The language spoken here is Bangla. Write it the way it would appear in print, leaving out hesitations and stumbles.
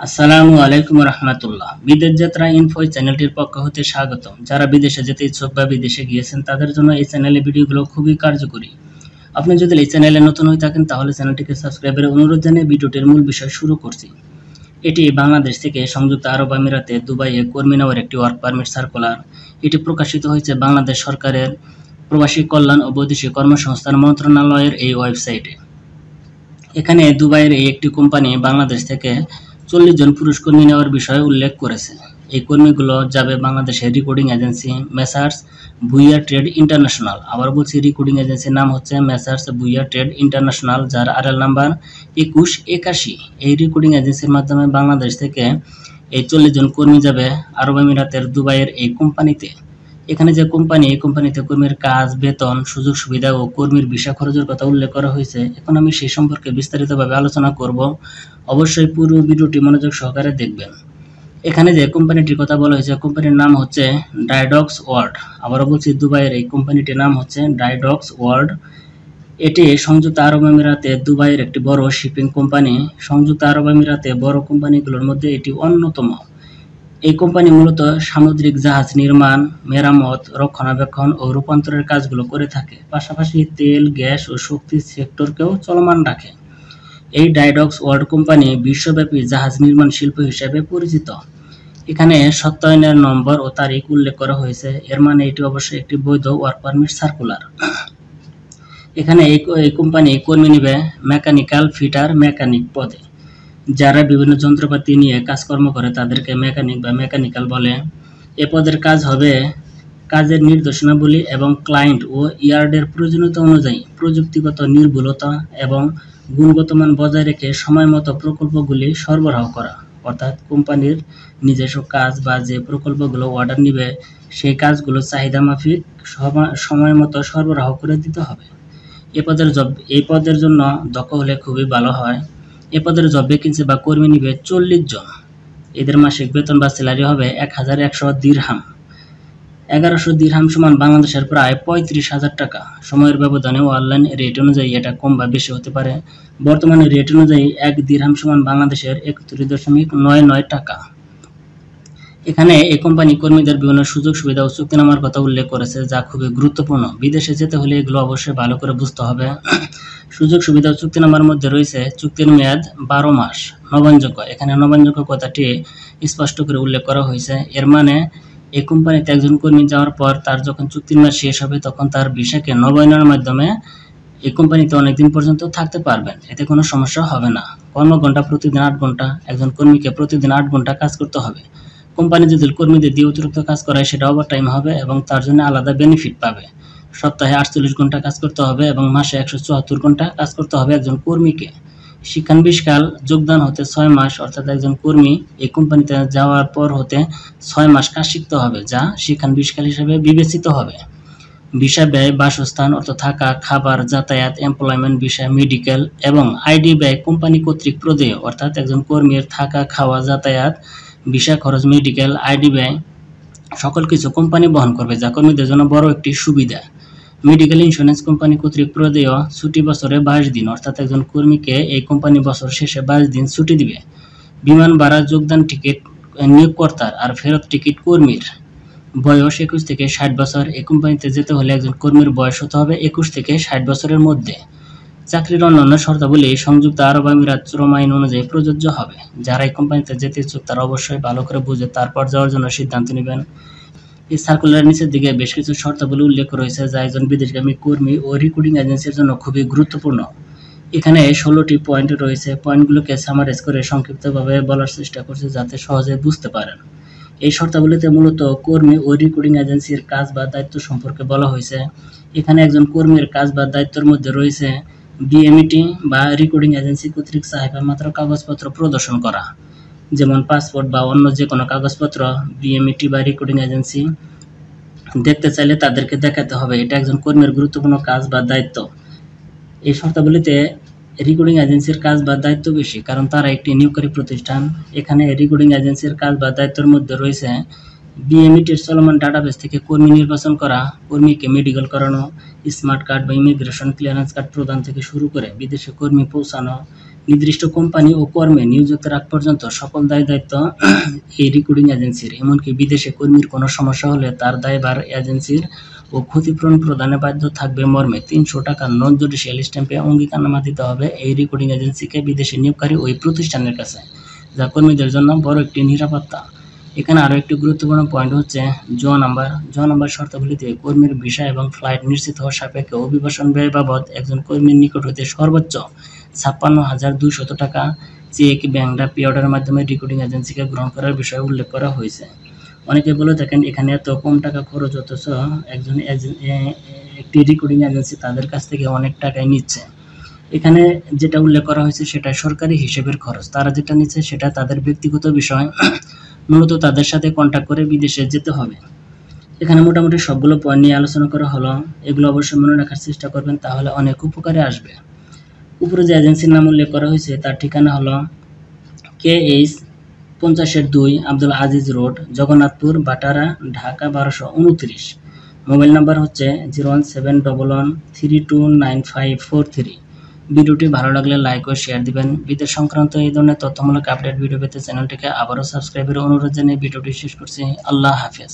আসসালামু আলাইকুম রহমতুল্লাহ। বিদেশ যাত্রা ইনফো চ্যানেলটির পক্ষ হতে স্বাগতম। যারা বিদেশে যেতে ইচ্ছুক বা বিদেশে গিয়েছেন তাদের জন্য এই চ্যানেলের ভিডিওগুলো খুবই কার্যকরী। আপনি যদি এই চ্যানেলে নতুন হয়ে থাকেন তাহলে চ্যানেলটিকে সাবস্ক্রাইবের অনুরোধ জানিয়ে ভিডিওটির মূল বিষয় শুরু করছি। এটি বাংলাদেশ থেকে সংযুক্ত আরব আমিরাতে দুবাইয়ে কর্মী নেওয়ার একটি ওয়ার্ক পারমিট সার্কুলার। এটি প্রকাশিত হয়েছে বাংলাদেশ সরকারের প্রবাসী কল্যাণ ও বৈদেশিক কর্মসংস্থান মন্ত্রণালয়ের এই ওয়েবসাইটে। এখানে দুবাইয়ের এই একটি কোম্পানি বাংলাদেশ থেকে 40 জন পুরুষ কর্মী নেওয়ার বিষয়ে উল্লেখ করেছে। এই কর্মীগুলো যাবে বাংলাদেশের recruiting agency messrs Bhuiya trade international. আবার বলছি, রিক্রুটিং এজেন্সির নাম হচ্ছে মেসার্স ভুইয়া ট্রেড ইন্টারন্যাশনাল, যার আরএল নাম্বার 2181। এই রিক্রুটিং এজেন্সির মাধ্যমে বাংলাদেশ থেকে এই 40 জন কর্মী যাবে আরব আমিরাতের দুবাইয়ের এই কোম্পানিতে। এখানে যে কোম্পানি, এই কোম্পানিতে কর্মীর কাজ, বেতন, সুযোগ সুবিধা ও কর্মীর ভিসা খরচের কথা উল্লেখ করা হয়েছে। এখন আমি সেই সম্পর্কে বিস্তারিতভাবে আলোচনা করব। অবশ্যই পুরো ভিডিওটি মনোযোগ সহকারে দেখবেন। এখানে যে কোম্পানিটির কথা বলা হয়েছে, কোম্পানির নাম হচ্ছে ডাইডক্স ওয়ার্ল্ড। আবারও বলছি, দুবাইয়ের এই কোম্পানিটির নাম হচ্ছে ডাইডক্স ওয়ার্ল্ড। এটি সংযুক্ত আরব আমিরাতে দুবাইয়ের একটি বড় শিপিং কোম্পানি। সংযুক্ত আরব আমিরাতে বড় কোম্পানিগুলোর মধ্যে এটি অন্যতম। এই কোম্পানি মূলত সামুদ্রিক জাহাজ নির্মাণ, মেরামত, রক্ষণাবেক্ষণ ও রূপান্তরের কাজগুলো করে থাকে। পাশাপাশি তেল, গ্যাস ও শক্তি সেক্টরকেও চলমান রাখে। এই ডাইডক্স ওয়ার্ল্ড কোম্পানি বিশ্বব্যাপী জাহাজ নির্মাণ শিল্প হিসেবে পরিচিত। এখানে সত্যায়নের নম্বর ও তারিখ উল্লেখ করা হয়েছে। এর মানে এটি অবশ্যই একটি বৈধ ওয়ার্ক পারমিট সার্কুলার। এখানে এই কোম্পানি কর্মী নেবে মেকানিক্যাল ফিটার মেকানিক পদে। যারা বিভিন্ন যন্ত্রপাতি নিয়ে কাজকর্ম করে তাদেরকে মেকানিক বা মেকানিক্যাল বলে। এ পদের কাজ হবে কাজের নির্দেশনাবলী এবং ক্লায়েন্ট ও ইয়ার্ডের প্রয়োজনীয়তা অনুযায়ী প্রযুক্তিগত নির্ভুলতা এবং গুণগত মান বজায় রেখে সময়মতো প্রকল্পগুলি সরবরাহ করা। অর্থাৎ কোম্পানির নিজস্ব কাজ বা যে প্রকল্পগুলো অর্ডার নিবে সেই কাজগুলো চাহিদা মাফিক সময় মতো সরবরাহ করে দিতে হবে। এই পদের জন্য দক্ষ হলে খুবই ভালো হয়। এ পদের জব ভ্যাকেন্সি বা কর্মী নিবে 40 জন। এদের মাসিক বেতন বা স্যালারি হবে 1100 দিরহাম। 1100 দিরহাম সমান বাংলাদেশের প্রায় 35,000 টাকা। সময়ের ব্যবধানে অনলাইন রেট অনুযায়ী এটা কম বা বেশি হতে পারে। বর্তমানে রেট অনুযায়ী 1 দিরহাম সমান বাংলাদেশের 31.99 টাকা। এখানে এই কোম্পানি কর্মীদের বিভিন্ন সুযোগ সুবিধা ও চুক্তিনামার কথা উল্লেখ করেছে, যা খুবই গুরুত্বপূর্ণ। বিদেশে যেতে হলে এগুলো অবশ্যই ভালো করে বুঝতে হবে। সুযোগ সুবিধা ও চুক্তিনামার মধ্যে রয়েছে চুক্তির মেয়াদ 12 মাস, নবায়নযোগ্য। এখানে নবায়নযোগ্য কথাটি স্পষ্ট করে উল্লেখ করা হয়েছে। এর মানে এই কোম্পানিতে একজন কর্মী যাওয়ার পর তার যখন চুক্তির মেয়াদ শেষ হবে তখন তার ভিসাকে নবায়নের মাধ্যমে এই কোম্পানিতে অনেকদিন পর্যন্ত থাকতে পারবেন। এতে কোনো সমস্যা হবে না। কর্মঘণ্টা প্রতিদিন 8 ঘন্টা। একজন কর্মীকে প্রতিদিন 8 ঘন্টা কাজ করতে হবে। কোম্পানি যদি কর্মীদের দিয়ে অতিরিক্ত কাজ করায় সেটা ওভারটাইম হবে এবং তার জন্য আলাদা বেনিফিট পাবে। সপ্তাহে 48 ঘন্টা কাজ করতে হবে এবং মাসে 174 ঘন্টা কাজ করতে হবে একজন কর্মীকে। শিক্ষানবিশকাল যোগদান হতে 6 মাস, অর্থাৎ একজন কর্মী এই কোম্পানিতে যাওয়ার পর হতে 6 মাস কাজ শিখতে হবে, যা শিক্ষানবিশকাল হিসেবে বিবেচিত হবে। ভিসা ব্যয়, বাসস্থান অর্থ থাকা, খাবার, যাতায়াত, এমপ্লয়মেন্ট ভিসা, মেডিকেল এবং আইডি ব্যয় কোম্পানি কর্তৃক প্রদেয়। অর্থাৎ একজন কর্মীর থাকা, খাওয়া, যাতায়াত, ভিসা খরচ, মেডিকেল, আইডি ব্যয় সকল কিছু কোম্পানি বহন করবে, যা কর্মীদের জন্য বড় একটি সুবিধা। মেডিকেল ইন্স্যুরেন্স কোম্পানি কর্তৃক প্রদেয়। ছুটি বছরে 22 দিন, অর্থাৎ একজন কর্মীকে এই কোম্পানি বছর শেষে 22 দিন ছুটি দিবে। বিমান ভাড়া, যোগদান টিকিট নিয়োগকর্তার আর ফেরত টিকিট কর্মীর। বয়স 21 থেকে 60 বছর। এই কোম্পানিতে যেতে হলে একজন কর্মীর বয়স হতে হবে 21 থেকে 60 বছরের মধ্যে। চাকরির অন্যান্য শর্তাবলী সংযুক্ত আরব আমিরাত শ্রম আইন অনুযায়ী প্রযোজ্য হবে। যারা এই কোম্পানিতে যেতে ইচ্ছুক তারা অবশ্যই ভালো করে বুঝে তারপর যাওয়ার জন্য সিদ্ধান্ত নেবেন। এই সার্কুলারের নিচের দিকে বেশ কিছু শর্তাবলী উল্লেখ রয়েছে যা একজন বিদেশগামী কর্মী ও রিক্রুটিং এজেন্সির জন্য খুবই গুরুত্বপূর্ণ। এখানে 16টি পয়েন্ট রয়েছে। পয়েন্টগুলোকে সামারাইজ করে সংক্ষিপ্তভাবে বলার চেষ্টা করছি যাতে সহজে বুঝতে পারেন। এই শর্তাবলীতে মূলত কর্মী ও রিক্রুটিং এজেন্সির কাজ বা দায়িত্ব সম্পর্কে বলা হয়েছে। এখানে একজন কর্মীর কাজ বা দায়িত্বের মধ্যে রয়েছে বিএমইটি বা রিক্রুটিং এজেন্সি কর্তৃক চাহিদা মাত্র কাগজপত্র প্রদর্শন করা, যেমন পাসপোর্ট বা অন্য যে কোনো কাগজপত্র বিএমইটি বা রিক্রুটিং এজেন্সি দেখতে চাইলে তাদেরকে দেখাতে হবে। এটা একজন কর্মীর গুরুত্বপূর্ণ কাজ বা দায়িত্ব। এই শর্তাবলীতে রিক্রুটিং এজেন্সির কাজ বা দায়িত্ব বেশি, কারণ তারা একটি নিয়োগকারী প্রতিষ্ঠান। এখানে রিক্রুটিং এজেন্সির কাজ বা দায়িত্বের মধ্যে রয়েছে বিএমইটির চলমান ডাটাবেস থেকে কর্মী নির্বাচন করা, কর্মীকে মেডিকেল করানো, স্মার্ট কার্ড বা ইমিগ্রেশন ক্লিয়ারেন্স কার্ড প্রদান থেকে শুরু করে বিদেশে কর্মী পৌঁছানো, নির্দিষ্ট কোম্পানি ও কর্মে নিয়োজিতের আগ পর্যন্ত সকল দায়-দায়িত্ব এই রেকর্ডিং এজেন্সির। এমনকি বিদেশে কর্মীর কোনো সমস্যা হলে তার দায়ভার এজেন্সির ও ক্ষতিপূরণ প্রদানে বাধ্য থাকবে মর্মে ৩০০ টাকার নন জুডিশিয়াল স্ট্যাম্পে অঙ্গীকারনামা দিতে হবে এই রেকর্ডিং এজেন্সিকে বিদেশে নিয়োগকারী ওই প্রতিষ্ঠানের কাছে, যা কর্মীদের জন্য বড় একটি নিরাপত্তা। এখানে আরও একটি গুরুত্বপূর্ণ পয়েন্ট হচ্ছে জ নাম্বার শর্তাবলীতে কর্মীর ভিসা এবং ফ্লাইট নিশ্চিত হওয়ার সাপেক্ষে অভিবাসন ব্যয় বাবদ একজন কর্মীর নিকট হতে সর্বোচ্চ ৫৬,২০০ টাকা চেক, ব্যাংক ড্রাফট, পে অর্ডারের মাধ্যমে রেকর্ডিং এজেন্সিকে গ্রহণ করার বিষয়ে উল্লেখ করা হয়েছে। অনেকে বলে থাকেন এখানে এত কম টাকা খরচ, অথচ একটি রেকর্ডিং এজেন্সি তাদের কাছ থেকে অনেক টাকাই নিচ্ছে। এখানে যেটা উল্লেখ করা হয়েছে সেটা সরকারি হিসেবের খরচ। তারা যেটা নিচ্ছে সেটা তাদের ব্যক্তিগত বিষয়, মূলত তাদের সাথে কন্ট্যাক্ট করে বিদেশে যেতে হবে। এখানে মোটামুটি সবগুলো পয়েন্ট নিয়ে আলোচনা করা হলো। এগুলো অবশ্যই মনে রাখার চেষ্টা করবেন, তাহলে অনেক উপকারে আসবে। উপরে যে এজেন্সির নাম উল্লেখ করা হয়েছে তার ঠিকানা হলো KH 50-2 Abdul Aziz road, Jagannathpur, বাটারা, Dhaka 1229। Mobile number হচ্ছে 01711329543। ভিডিওটি ভালো লাগলে লাইক ও শেয়ার দিবেন। বিদেশ সংক্রান্ত এই ধরনের তথ্যমূলক আপডেট ভিডিও পেতে চ্যানেলটিকে আবারও সাবস্ক্রাইবের অনুরোধ জানিয়ে ভিডিওটি শেষ করছি। আল্লাহ হাফেজ।